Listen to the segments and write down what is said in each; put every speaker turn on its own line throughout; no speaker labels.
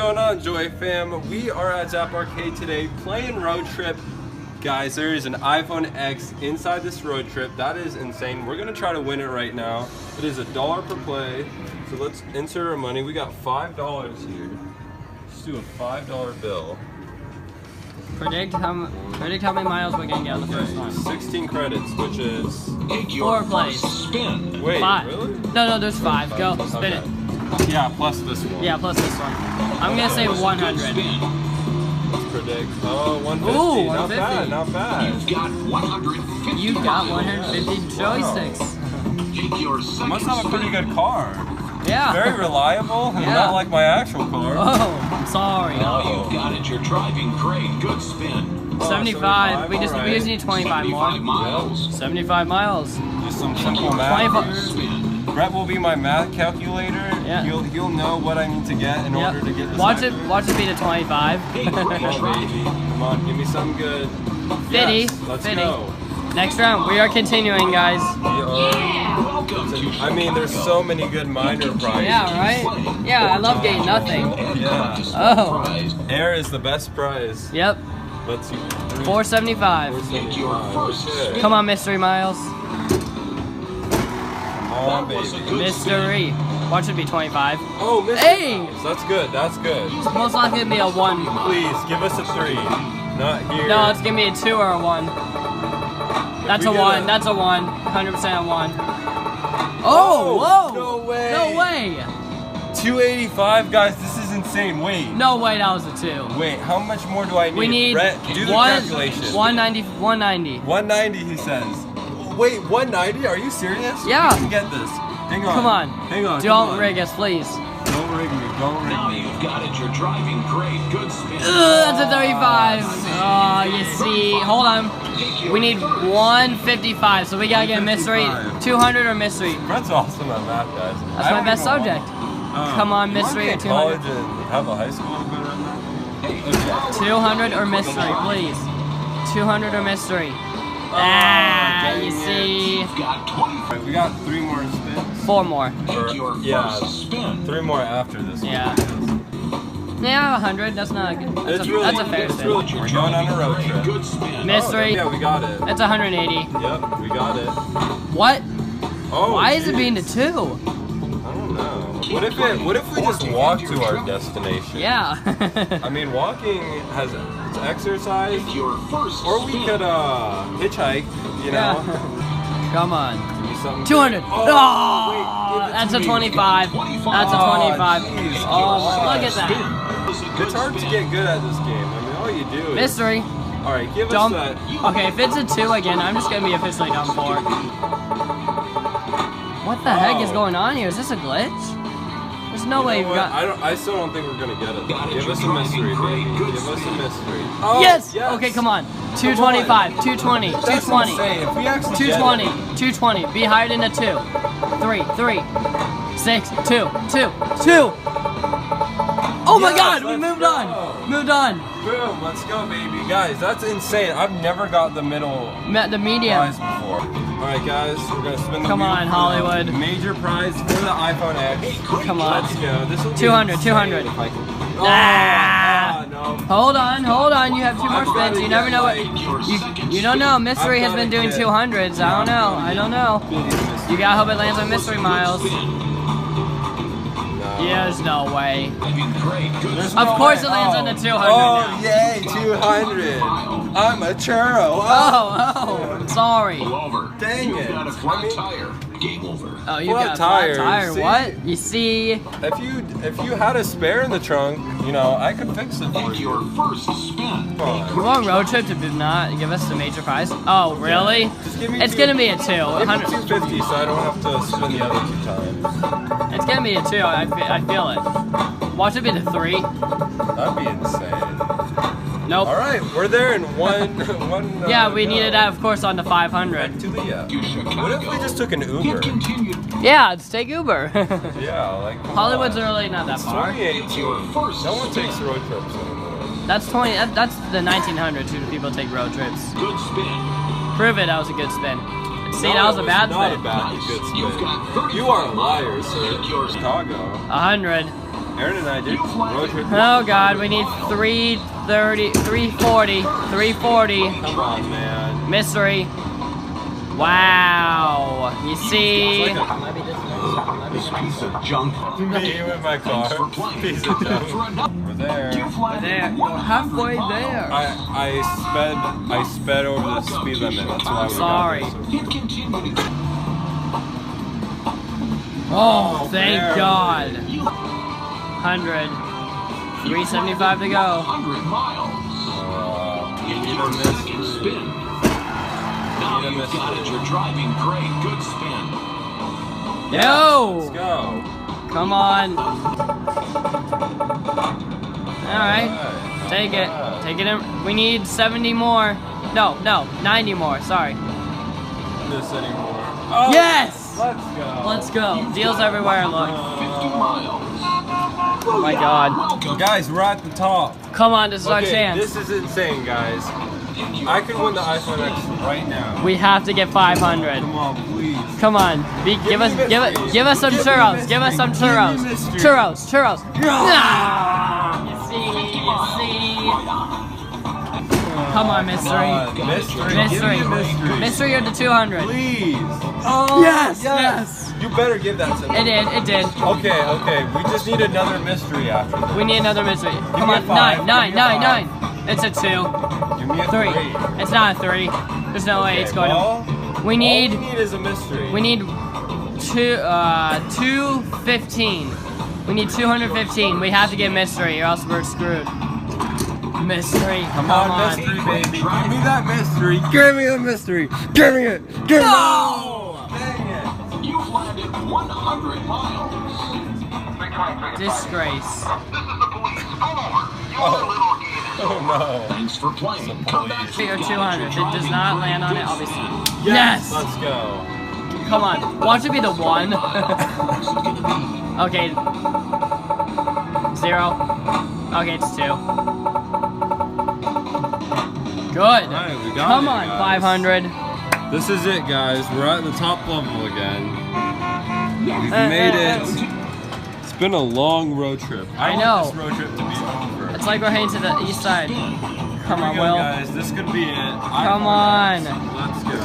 going on, Joy fam? We are at Zap Arcade today playing Road Trip. Guys, there is an iPhone X inside this Road Trip. That is insane. We're gonna try to win it right now. It is $1 per play. So let's insert our money. We got $5 here. Let's do a $5 bill.
Predict how many miles we're gonna get on the first one.
16 credits, which is
4 plays.
Spin. Wait,
5.
Really?
No, there's 5. Go, spin it.
Yeah, plus this one.
Yeah, plus this one. I'm gonna say 100.
Let's predict. Oh, 150.
Ooh,
150.
150.
Not bad.
You've got 150 joysticks.
I must have a pretty good car.
Yeah.
Very reliable, and not like my actual car.
Oh, I'm sorry.
Now you've got it. You're driving great. Good spin.
75. We just need 25 more.
75 miles.
75 miles.
Just some simple math.
25.
Brett will be my math calculator.
Yeah.
He'll know what I need to get in order to get this.
Watch it be to 25.
Come on, baby. Come on, give me something good.
50.
Yes, let's
50.
go.
Next round, we are continuing, guys.
I mean, there's so many good minor prizes.
Yeah, right? Yeah, I love getting nothing.
Yeah.
Oh.
Air is the best prize.
Yep.
Let's see.
475.
475.
Come on, Mystery Miles.
Come on, baby.
Mystery. Watch it be 25.
Oh, Mystery.
Hey!
Miles. That's good. That's good.
It's most likely to be a 1.
Please, give us a 3. Not here.
No, it's gonna be a 2 or a 1. That's a 1. That's a 1. 100% a 1. Oh, whoa!
No way.
No way!
285, guys. This is insane. Wait.
No way, that was a 2.
Wait, how much more do I need?
We need
Brett, do the calculation.
190.
190, he says. Wait, 190? Are you serious?
Yeah.
You can get this. Hang on.
Come on.
Hang on.
Don't rig us, please.
Don't rig me. Don't rig
Now
me.
you've got it. You're driving great. Good spin.
That's a 35. Oh, you see. Hold on. We need 155, so we gotta get a mystery. 200 or mystery.
Brett's awesome at math, guys.
That's my best subject. Come on, mystery or 200.
College and have a high school good at math?
200 or mystery, please. 200 or mystery. You see.
Right, we got 3 more spins.
4 more.
Yeah, 3 more after this one.
Yeah. Yeah, 100. That's not a good. That's a fair spin.
We're going on a road trip.
Mystery.
Oh, yeah, we got it.
That's 180.
Yep, we got it.
What?
Oh,
Why is it being a 2?
I don't know. What if we just walk to our destination?
Yeah.
I mean, walking has it's exercise, or we could hitchhike. You know.
Yeah. Come on.
Give me something
200.
good.
Oh,
wait,
that's a 25. That's a 25.
Geez,
Oh, look at that.
It's hard to get good at this game. I mean, all you do is
Mystery.
All right, give
Dump.
us that.
Okay, if it's a 2 again, I'm just gonna be officially done for. What the heck is going on here? Is this a glitch? There's no way we've got.
I still don't think we're gonna get it. Give us a mystery, baby. Give us a mystery. Oh,
Yes! Okay, come on. 225, 220, 220,
If we actually
220, 220. Be higher than a 2. 3, 6, 2, 2, 2. Oh my God! We moved on. Moved on.
Boom! Let's go, baby. Guys, that's insane. I've never got the middle
The medium.
prize before. All right, guys, we're gonna spin the
Come
wheel
on,
for
Hollywood.
the major prize for the iPhone X.
Come on.
Let's go. This will be
200,
insane
200.
if I can- No.
Hold on. You have 2 more spins. You never know what. You don't know. Mystery has been doing 200s. I don't know. You gotta hope it lands on Mystery Miles. Yeah, there's no way. Of course it lands on the 200
Oh,
now.
yay, 200. I'm a churro.
Oh, sorry.
Dang it.
Game over.
Oh, you
Flat
got a flat
tire,
tire.
see?
What? You see?
If you had a spare in the trunk, you know, I could fix it for you.
Your first spin.
We're on road trip to not give us the major prize. Oh, really?
Just give me
It's gonna be a 2.
Give me 250 so I don't have to spin the other 2 times.
It's gonna be a 2. I feel it. Watch it be the 3.
That'd be insane.
Nope.
All right, we're there in one.
Yeah, we needed that, of course, on the 500.
To Leah. What if we just took an Uber?
Yeah, let's take Uber.
Yeah, like come
Hollywood's
on.
really not that
It's
far.
2018. No one takes road trips anymore.
That's That's the 1900s who people take road trips.
Good spin.
Prove it. That was a good spin. See, that was a bad
Not
spin.
a bad, good spin. You are a liar, sir. Chicago.
100.
Aaron and I did road trip.
Oh God, we need 330, 340, 340.
Come on, man.
Mystery. Wow. You see?
This piece of junk.
Me with my car. Piece of junk. We're there.
We're there. You're halfway there.
I sped over the speed limit. That's why we
Sorry.
got there.
It continued.
Oh, thank
man.
God. 100. 375 to go.
100 miles. Into your second spin. Now you've got it. You're driving great. Good spin.
Yo!
Let's go.
Come on. Alright. Take it. Take it in. We need 70 more. No, 90 more. Sorry.
This anymore. Oh,
Yes!
Let's go.
Let's go. Deals everywhere, look.
50 miles.
Oh my God.
Welcome.
Guys, we're at the top.
Come on, this is our
Okay,
chance.
this is insane, guys. I could win the iPhone X right now.
We have to get 500.
Come on, please.
Come on. Give us some churros. Give us some churros. Churros. Nah. You see. Come on, mystery.
Mystery.
Mystery or the 200.
Please.
Oh, yes.
You better give that to me.
It did.
Okay. We just need another mystery after this.
We need another mystery. Come
me a
on,
five.
9.
Give me a five.
It's a 2.
Give me a
3. It's not a 3. There's no way it's going to. We need.
All we need is a mystery.
We need 215. We need 215. We have to get mystery or else we're screwed. Mystery.
Come on, mystery, baby. Give me that mystery. Give me the mystery. Give me it. Give me it.
No!
Dang it.
You've landed 100 miles.
Disgrace.
Oh no.
Thanks for playing. Come back
3 or 200. If it does not land on it, I'll be sad.
Yes. Let's go.
Come on. Watch it be the 1. Okay. 0. Okay, it's 2. Good.
Alright, we got
Come
it,
on,
guys.
500.
This is it, guys. We're at the top level again. We've made it. It's been a long road trip.
I know.
want this road trip to be over.
It's like we're heading to the east side. Come on,
Here we go,
Will.
guys. This could be it.
Come on.
Let's go.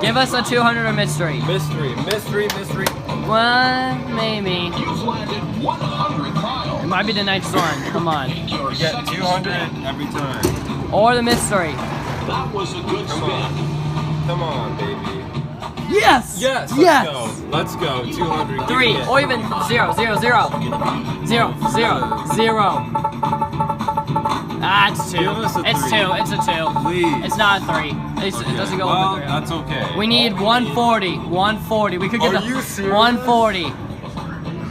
Give us a 200 or mystery.
Mystery.
Well, maybe.
You've landed 100 miles.
It might be the night storm. Come on.
We get 200 every time.
Or the mystery.
That was a good spin.
Come on, baby.
Yes!
Yes,
Yes!
Let's go. 200.
3 or even 0, 0, 0. 0, 0, 0. Ah, it's 2.
Give us a
It's
3.
2. It's a 2.
Please.
It's not a 3. It doesn't go
Well,
over 3.
that's okay.
We need 140. 140. We could get
Are
the
you serious?
140.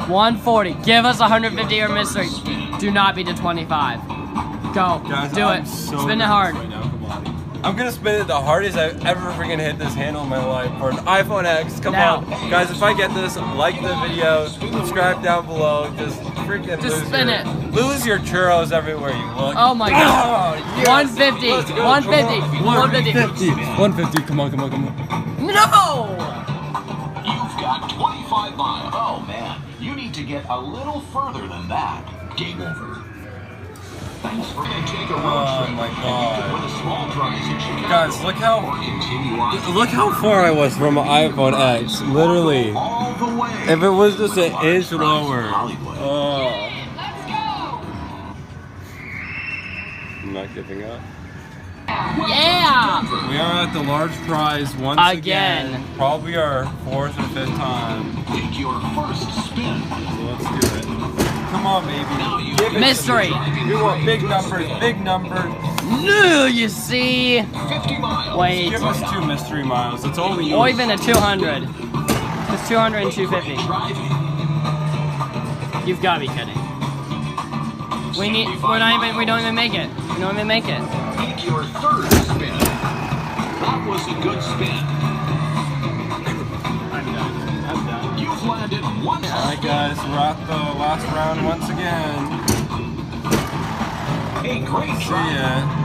140. Give us 150 or mystery. Do not be the 25. Go.
Guys,
Do
I'm
it.
so
Spin it hard.
right now. Come on. I'm gonna spin it the hardest I've ever freaking hit this handle in my life for an iPhone X. Come
Now.
on, guys! If I get this, like the video, subscribe down below. Just freaking
Just spin it.
Lose your churros everywhere you look.
Oh my God.
Oh, yes.
150.
Let's go.
150. 150.
150. Come on.
No!
You've got 25 miles. Oh man, you need to get a little further than that. Game over. Thanks for take a road
Oh
trip.
my
And you
God.
can win a small prize in Chicago.
Guys, look
Or
how
continue on
far I was from an iPhone X. Literally,
all the way.
if it was just an inch lower.
Hollywood.
Oh. I'm not giving up.
Yeah!
We are at the large prize once again. Probably our 4th or 5th time.
Take your first spin.
So let's do it. Come on, baby. Give it to
Mystery.
me. We want big numbers.
No, you see?
50 miles.
Wait.
Give us 2 mystery miles. That's all we need.
Or even a 200. It's 200 and 250.
Driving.
You've got to be kidding. We don't even make it. We don't even make it.
Take your third spin. That was a good spin.
I'm done.
You've landed one.
Alright, guys. We're at the last round once again.
A great
See
drive.
ya.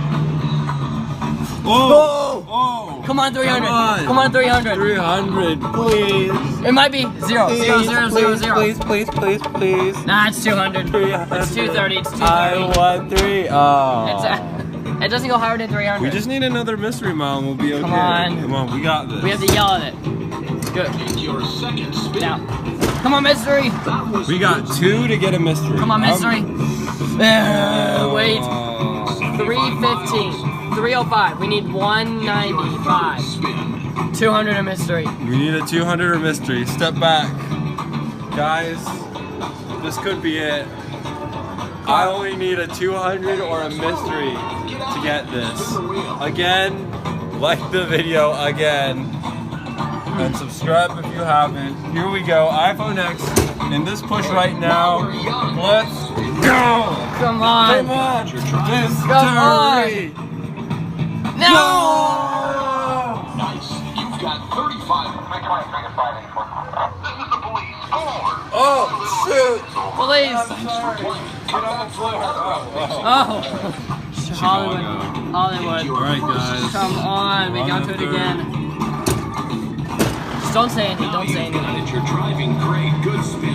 Oh!
Come on, 300.
Come on.
Come on, 300.
300, please.
It might be 0, 0, 0, 0, 0.
Please, please, please, please.
Nah, it's 200.
300.
It's 230. It's 230.
I want 3. Oh.
It doesn't go higher than 300.
We just need another mystery mile and we'll be okay.
Come on.
Come on, we got this.
We have to yell at it. Good.
Take your second spin.
Now. Come on, mystery.
We got 2 to get a mystery.
Come on, mystery. Wait. 315. 305. We need 195.
Spin.
200 a mystery.
We need a 200 or mystery. Step back. Guys, this could be it. I only need a 200 or a mystery to get this. Again, like the video again. And subscribe if you haven't. Here we go. iPhone X in this push right now. Let's go!
Come on.
Come on!
Come on. No!
Nice. You've got 35. This is the police. Go over.
Oh, shoot!
Police.
I'm sorry. Get on the floor.
Oh. Hollywood. Hollywood.
Alright, guys.
Come on. We got to it again. Just don't say anything. Don't say anything.
You've you're driving great. Good spin.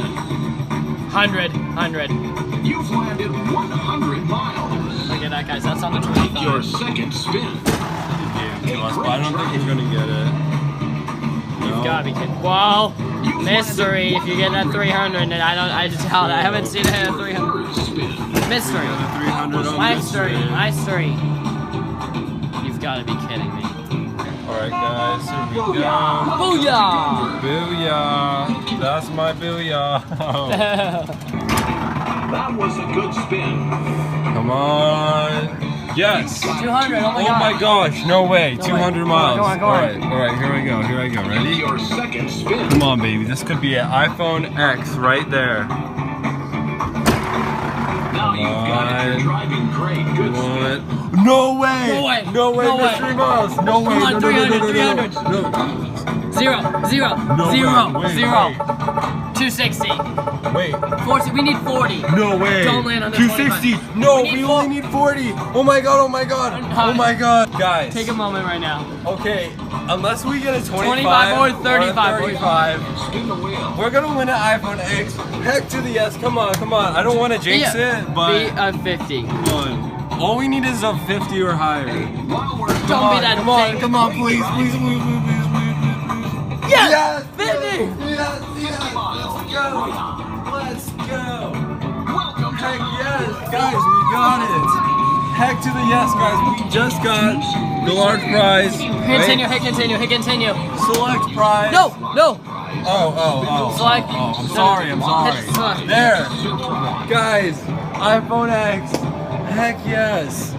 100. 100.
You've landed 100 miles.
Look at that, guys. That's on the 25.
Your second spin.
To us, but I don't think he's gonna get it.
You've got to be kidding. Whoa. Mystery. If you get that 300, then I just doubt. I haven't seen it at 300. Mystery.
The 300 on
Mystery. Mystery. You've got to be kidding me.
Alright, guys, here we go.
Booyah!
Booyah! That's my booyah.
That was a good spin.
Come on. Yes.
200. Oh my
Oh
god.
my gosh, no way. 200 miles.
Go on.
Alright, here we go. Here I go. Ready?
Your second spin.
Come on, baby. This could be an iPhone X right there.
Now you've got it. You're driving great. Good spin.
What? No way!
No way.
No way,
No way.
mystery miles! No way!
Come on,
No,
300,
no, no,
300.
no, no.
0, 0,
No
0,
way. Wait,
0.
wait.
260.
Wait.
40. We need 40.
No way.
Don't land on the
260.
25.
No,
We need
we
four.
only need 40. Oh my god, oh my god. Oh my god. Guys.
Take a moment right now.
Okay, unless we get a
25 or 35.
35,
Spin the wheel.
we're gonna win an iPhone X. Heck to the yes. Come on, come on. I don't want to jinx it, but
Be a 50.
come on. All we need is a 50 or higher.
While we're
Don't be that
Come on,
thing.
come on, please, please, please, please, please, please.
Yes! 50!
Yes, yes, let's go! Let's go!
welcome to
Heck yes, guys, we got it! Heck to the yes, guys, we just got the large prize.
Continue, hit continue, hit continue.
Select prize.
No, no.
Oh.
Select.
Oh, I'm sorry.
Hit select.
There. Guys, iPhone X. Heck yes.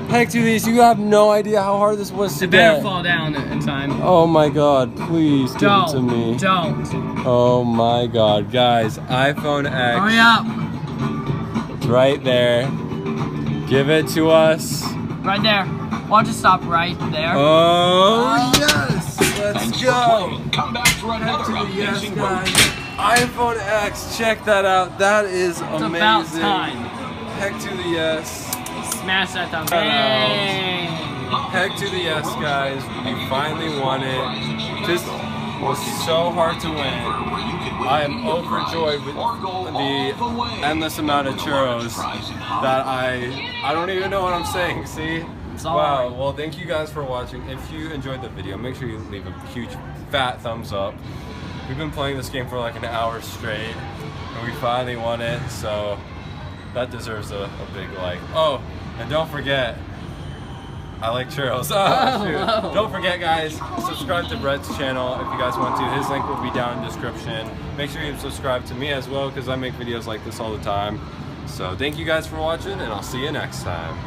Heck to these, you have no idea how hard this was to
It better
get.
fall down in time.
Oh my god, please give it to me.
Don't.
Oh my god, guys, iPhone X.
Hurry up.
It's right there. Give it to us.
Right there. Why don't you stop right there?
Oh, yes! Let's
Thanks for
go!
playing. Come back for
Heck to
another
the yes,
amazing road
guys.
trip.
iPhone X, check that out. That is
It's
amazing.
about time.
Heck to the yes.
Smash that thumb.
Hello.
Hey.
Heck to the yes, guys. We finally won it. This was so hard to win. I am overjoyed with the endless amount of churros that I don't even know what I'm saying. See?
It's all
Wow.
right.
Well, thank you guys for watching. If you enjoyed the video, make sure you leave a huge fat thumbs up. We've been playing this game for like an hour straight, and we finally won it. So that deserves a big like. Oh, and don't forget, I like churros. Oh, shoot. Don't forget, guys, subscribe to Brett's channel if you guys want to. His link will be down in the description. Make sure you subscribe to me as well, because I make videos like this all the time. So thank you guys for watching, and I'll see you next time.